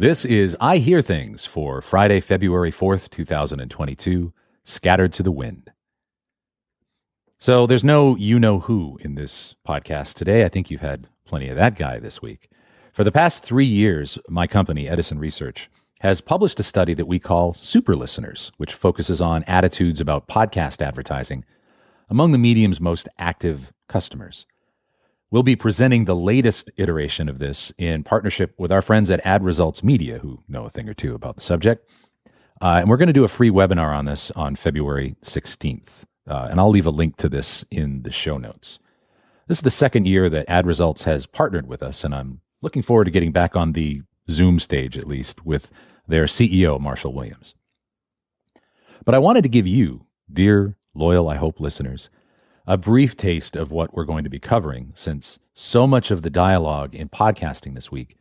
This is I Hear Things for Friday, February 4th, 2022, Scattered to the Wind. So there's no you-know-who in this podcast today. I think you've had plenty of that guy this week. For the past 3 years, my company, Edison Research, has published a study that we call Super Listeners, which focuses on attitudes about podcast advertising among the medium's most active customers. We'll be presenting the latest iteration of this in partnership with our friends at Ad Results Media, who know a thing or two about the subject. And we're going to do a free webinar on this on February 16th. And I'll leave a link to this in the show notes. This is the second year that Ad Results has partnered with us, and I'm looking forward to getting back on the Zoom stage, at least, with their CEO, Marshall Williams. But I wanted to give you, dear, loyal, I hope, listeners, a brief taste of what we're going to be covering, since so much of the dialogue in podcasting this week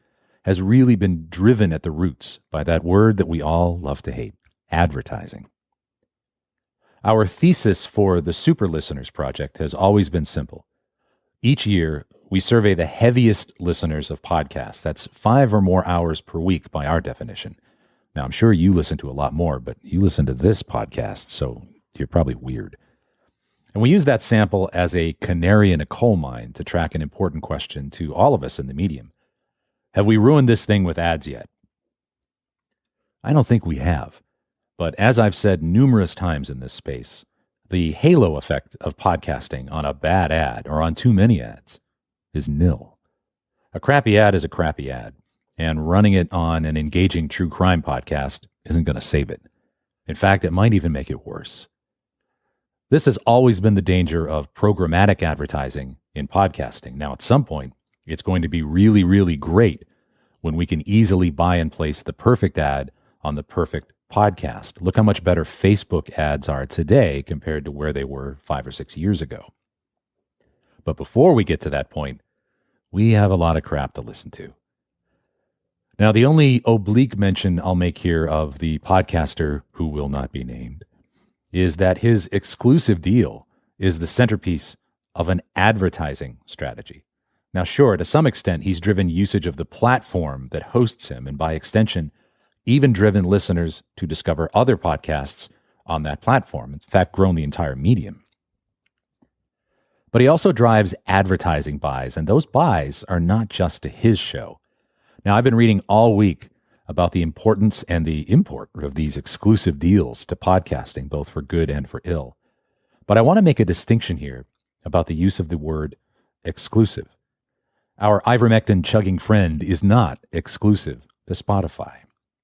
has really been driven at the roots by that word that we all love to hate, advertising. Our thesis for the Super Listeners Project has always been simple. Each year, we survey the heaviest listeners of podcasts. That's 5 or more hours per week by our definition. Now, I'm sure you listen to a lot more, but you listen to this podcast, so you're probably weird. And we use that sample as a canary in a coal mine to track an important question to all of us in the medium. Have we ruined this thing with ads yet? I don't think we have. But as I've said numerous times in this space, the halo effect of podcasting on a bad ad or on too many ads is nil. A crappy ad is a crappy ad, and running it on an engaging true crime podcast isn't going to save it. In fact, it might even make it worse. This has always been the danger of programmatic advertising in podcasting. Now, at some point, it's going to be really, really great when we can easily buy and place the perfect ad on the perfect podcast. Look how much better Facebook ads are today compared to where they were 5 or 6 years ago. But before we get to that point, we have a lot of crap to listen to. Now, the only oblique mention I'll make here of the podcaster who will not be named is that his exclusive deal is the centerpiece of an advertising strategy. Now, sure, to some extent, he's driven usage of the platform that hosts him, and by extension, even driven listeners to discover other podcasts on that platform, in fact, grown the entire medium. But he also drives advertising buys, and those buys are not just to his show. Now, I've been reading all week about the importance and the import of these exclusive deals to podcasting, both for good and for ill. But I want to make a distinction here about the use of the word exclusive. Our ivermectin chugging friend is not exclusive to Spotify.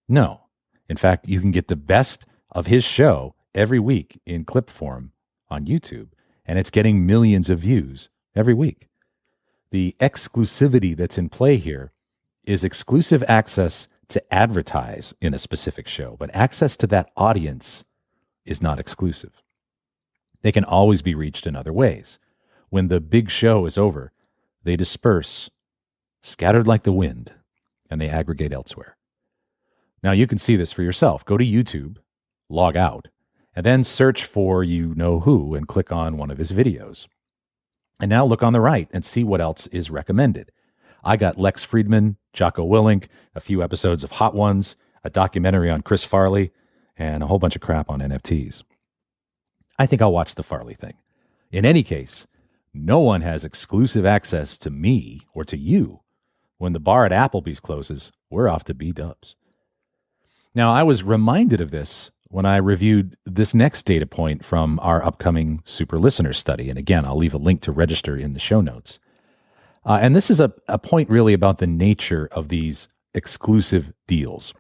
No. In fact, you can get the best of his show every week in clip form on YouTube, and it's getting millions of views every week. The exclusivity that's in play here is exclusive access to advertise in a specific show, but access to that audience is not exclusive. They can always be reached in other ways. When the big show is over, they disperse, scattered like the wind, and they aggregate elsewhere. Now, you can see this for yourself. Go to YouTube, log out, and then search for you know who and click on one of his videos. And now look on the right and see what else is recommended. I got Lex Friedman, Jocko Willink, a few episodes of Hot Ones, a documentary on Chris Farley, and a whole bunch of crap on NFTs. I think I'll watch the Farley thing. In any case, no one has exclusive access to me or to you. When the bar at Applebee's closes, we're off to B-dubs. Now, I was reminded of this when I reviewed this next data point from our upcoming Super Listener study. And again, I'll leave a link to register in the show notes. And this is a point really about the nature of these exclusive deals.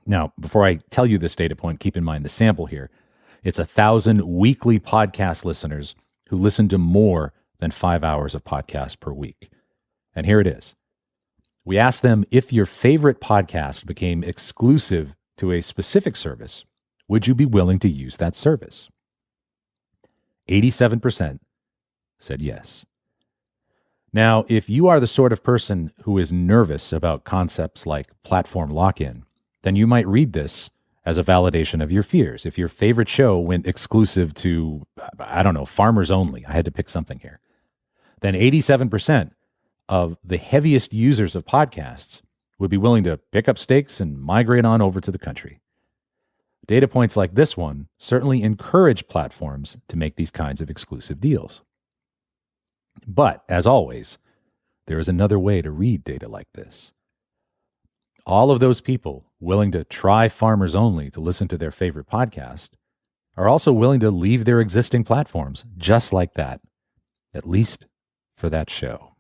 Now, before I tell you this data point, keep in mind the sample here. It's 1,000 weekly podcast listeners who listen to more than 5 hours of podcasts per week. And here it is. We asked them, if your favorite podcast became exclusive to a specific service, would you be willing to use that service? 87% said yes. Now, if you are the sort of person who is nervous about concepts like platform lock-in, then you might read this as a validation of your fears. If your favorite show went exclusive to, Farmers Only, I had to pick something here, then 87% of the heaviest users of podcasts would be willing to pick up stakes and migrate on over to the country. Data points like this one certainly encourage platforms to make these kinds of exclusive deals. But, as always, there is another way to read data like this. All of those people willing to try Farmers Only to listen to their favorite podcast are also willing to leave their existing platforms just like that, at least for that show.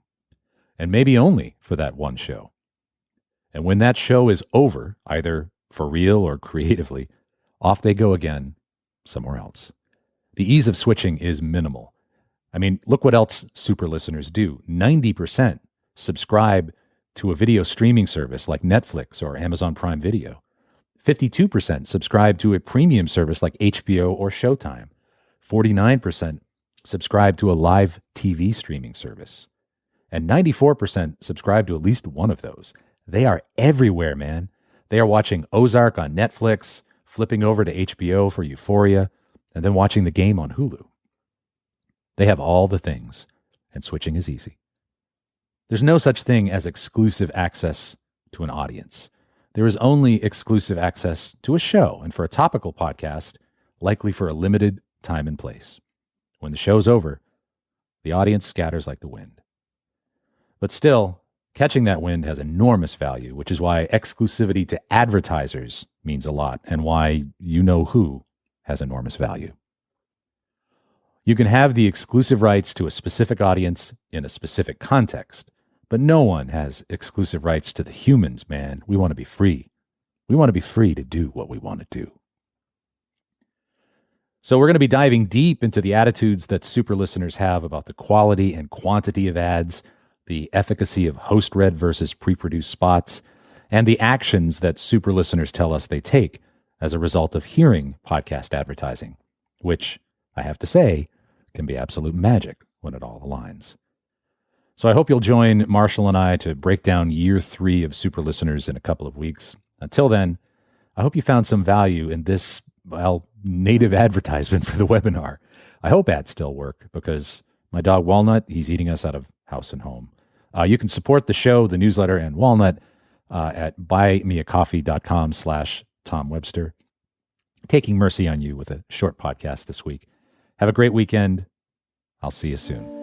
And maybe only for that one show. And when that show is over, either for real or creatively, off they go again somewhere else. The ease of switching is minimal. I mean, look what else super listeners do. 90% subscribe to a video streaming service like Netflix or Amazon Prime Video. 52% subscribe to a premium service like HBO or Showtime. 49% subscribe to a live TV streaming service. And 94% subscribe to at least one of those. They are everywhere, man. They are watching Ozark on Netflix, flipping over to HBO for Euphoria, and then watching the game on Hulu. They have all the things, and switching is easy. There's no such thing as exclusive access to an audience. There is only exclusive access to a show, and for a topical podcast, likely for a limited time and place. When the show's over, the audience scatters like the wind. But still, catching that wind has enormous value, which is why exclusivity to advertisers means a lot, and why you know who has enormous value. You can have the exclusive rights to a specific audience in a specific context, but no one has exclusive rights to the humans, man. We want to be free. We want to be free to do what we want to do. So we're going to be diving deep into the attitudes that super listeners have about the quality and quantity of ads, the efficacy of host-read versus pre-produced spots, and the actions that super listeners tell us they take as a result of hearing podcast advertising, which, I have to say, can be absolute magic when it all aligns. So I hope you'll join Marshall and I to break down year 3 of super listeners in a couple of weeks. Until then, I hope you found some value in this, native advertisement for the webinar. I hope ads still work because my dog Walnut, he's eating us out of house and home. You can support the show, the newsletter, and Walnut at buymeacoffee.com/Tom Webster. Taking mercy on you with a short podcast this week. Have a great weekend. I'll see you soon.